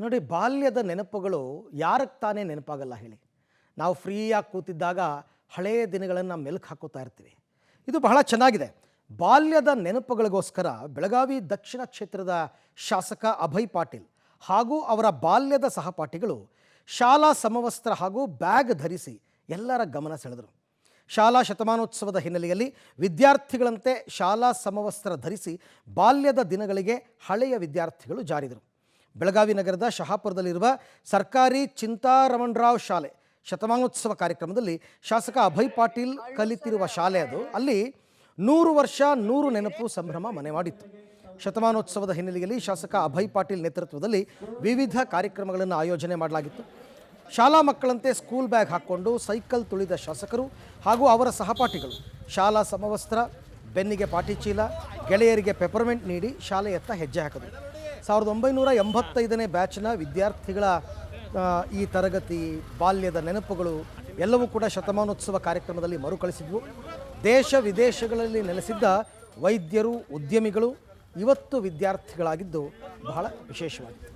ನೋಡಿ, ಬಾಲ್ಯದ ನೆನಪುಗಳು ಯಾರಿಗೆ ತಾನೇ ನೆನಪಾಗಲ್ಲ ಹೇಳಿ. ನಾವು ಫ್ರೀಯಾಗಿ ಕೂತಿದ್ದಾಗ ಹಳೆಯ ದಿನಗಳನ್ನು ಮೆಲುಕು ಹಾಕೋತಾ ಇರ್ತೀವಿ. ಇದು ಬಹಳ ಚೆನ್ನಾಗಿದೆ. ಬಾಲ್ಯದ ನೆನಪುಗಳಿಗೋಸ್ಕರ ಬೆಳಗಾವಿ ದಕ್ಷಿಣ ಕ್ಷೇತ್ರದ ಶಾಸಕ ಅಭಯ್ ಪಾಟೀಲ್ ಹಾಗೂ ಅವರ ಬಾಲ್ಯದ ಸಹಪಾಠಿಗಳು ಶಾಲಾ ಸಮವಸ್ತ್ರ ಹಾಗೂ ಬ್ಯಾಗ್ ಧರಿಸಿ ಎಲ್ಲರ ಗಮನ ಸೆಳೆದರು. ಶಾಲಾ ಶತಮಾನೋತ್ಸವದ ಹಿನ್ನೆಲೆಯಲ್ಲಿ ವಿದ್ಯಾರ್ಥಿಗಳಂತೆ ಶಾಲಾ ಸಮವಸ್ತ್ರ ಧರಿಸಿ ಬಾಲ್ಯದ ದಿನಗಳಿಗೆ ಹಳೆಯ ವಿದ್ಯಾರ್ಥಿಗಳು ಜಾರಿದರು. ಬೆಳಗಾವಿ ನಗರದ ಶಹಾಪುರದಲ್ಲಿರುವ ಸರ್ಕಾರಿ ಚಿಂತಾರಮಣರಾವ್ ಶಾಲೆ ಶತಮಾನೋತ್ಸವ ಕಾರ್ಯಕ್ರಮದಲ್ಲಿ ಶಾಸಕ ಅಭಯ್ ಪಾಟೀಲ್ ಕಲಿತಿರುವ ಶಾಲೆ ಅದು. ಅಲ್ಲಿ 100 ವರ್ಷ 100 ನೆನಪು ಸಂಭ್ರಮ ಮನೆ ಮಾಡಿತ್ತು. ಶತಮಾನೋತ್ಸವದ ಹಿನ್ನೆಲೆಯಲ್ಲಿ ಶಾಸಕ ಅಭಯ್ ಪಾಟೀಲ್ ನೇತೃತ್ವದಲ್ಲಿ ವಿವಿಧ ಕಾರ್ಯಕ್ರಮಗಳನ್ನು ಆಯೋಜನೆ ಮಾಡಲಾಗಿತ್ತು. ಶಾಲಾ ಮಕ್ಕಳಂತೆ ಸ್ಕೂಲ್ ಬ್ಯಾಗ್ ಹಾಕ್ಕೊಂಡು ಸೈಕಲ್ ತುಳಿದ ಶಾಸಕರು ಹಾಗೂ ಅವರ ಸಹಪಾಠಿಗಳು ಶಾಲಾ ಸಮವಸ್ತ್ರ, ಬೆನ್ನಿಗೆ ಪಾಟಿಚೀಲ, ಗೆಳೆಯರಿಗೆ ಪೆಪರ್ಮೆಂಟ್ ನೀಡಿ ಶಾಲೆಯತ್ತ ಹೆಜ್ಜೆ ಹಾಕಿದರು. 1985ನೇ ಬ್ಯಾಚ್ನ ವಿದ್ಯಾರ್ಥಿಗಳ ಈ ತರಗತಿ, ಬಾಲ್ಯದ ನೆನಪುಗಳು ಎಲ್ಲವೂ ಕೂಡ ಶತಮಾನೋತ್ಸವ ಕಾರ್ಯಕ್ರಮದಲ್ಲಿ ಮರುಕಳಿಸಿದ್ವು. ದೇಶ ವಿದೇಶಗಳಲ್ಲಿ ನೆಲೆಸಿದ್ದ ವೈದ್ಯರು, ಉದ್ಯಮಿಗಳು ಇವತ್ತು ವಿದ್ಯಾರ್ಥಿಗಳಾಗಿದ್ದು ಬಹಳ ವಿಶೇಷವಾಗಿತ್ತು.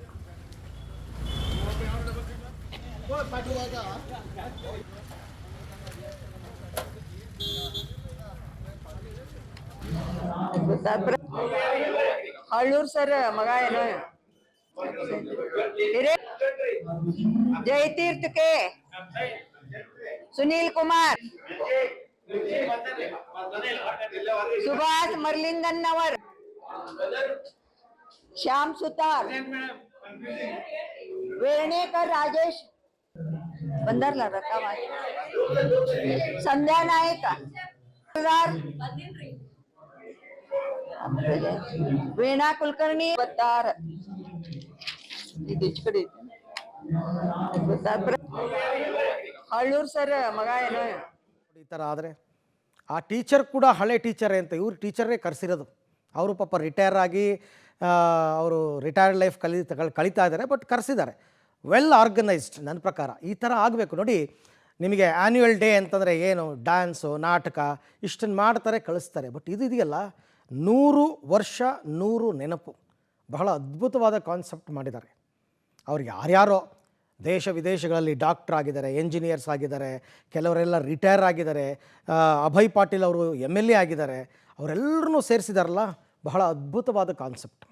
ಹಳ್ಳೂರ್ ಸರ್ ಮಗ ಏನೋ ಜಯತೀರ್ಥ ಕೆ ಸುನೀಲ್ ಕುಮಾರ್, ಸುಭಾಷ್ ಮರ್ಲಿಂಗನ್ನವರ್, ಶ್ಯಾಮ್ ಸುತಾರ್, ವೇಣೇಕರ್ ರಾಜೇಶ್ ಬಂದಾರ್ಲ ರಕಾವ, ಸಂಧ್ಯಾ ನಾಯಕ, ವೀಣಾ ಕುಲಕರ್ಣಿ ಬತ್ತಾರ. ಹಳ್ಳೂರ್ ಸರ್ ಮಗ ಏನೋ ಈ ಥರ ಆದರೆ ಆ ಟೀಚರ್ ಕೂಡ ಹಳೆ ಟೀಚರೇ ಅಂತ ಇವ್ರು ಟೀಚರೇ ಕರೆಸಿರೋದು. ಅವರು ಪಾಪ ರಿಟೈರ್ ಆಗಿ ಅವರು ರಿಟೈರ್ಡ್ ಲೈಫ್ ಕಳೀತಾ ಇದ್ದಾರೆ, ಬಟ್ ಕರೆಸಿದ್ದಾರೆ. Well organised. ನನ್ನ ಪ್ರಕಾರ ಈ ಥರ ಆಗಬೇಕು. ನೋಡಿ, ನಿಮಗೆ ಆ್ಯನ್ಯುವಲ್ ಡೇ ಅಂತಂದರೆ ಏನು, ಡ್ಯಾನ್ಸು, ನಾಟಕ ಇಷ್ಟನ್ನು ಮಾಡ್ತಾರೆ, ಕಳಿಸ್ತಾರೆ. ಬಟ್ ಇದು ಇದೆಯಲ್ಲ, 100 ವರ್ಷ 100 ನೆನಪು, ಬಹಳ ಅದ್ಭುತವಾದ ಕಾನ್ಸೆಪ್ಟ್ ಮಾಡಿದ್ದಾರೆ. ಅವ್ರು ಯಾರ್ಯಾರೋ ದೇಶ ವಿದೇಶಗಳಲ್ಲಿ ಡಾಕ್ಟ್ರ್ ಆಗಿದ್ದಾರೆ, ಎಂಜಿನಿಯರ್ಸ್ ಆಗಿದ್ದಾರೆ, ಕೆಲವರೆಲ್ಲ ರಿಟೈರ್ ಆಗಿದ್ದಾರೆ, ಅಭಯ್ ಪಾಟೀಲ್ ಅವರು MLA ಆಗಿದ್ದಾರೆ. ಅವರೆಲ್ಲರೂ ಸೇರಿಸಿದಾರಲ್ಲ, ಬಹಳ ಅದ್ಭುತವಾದ ಕಾನ್ಸೆಪ್ಟ್.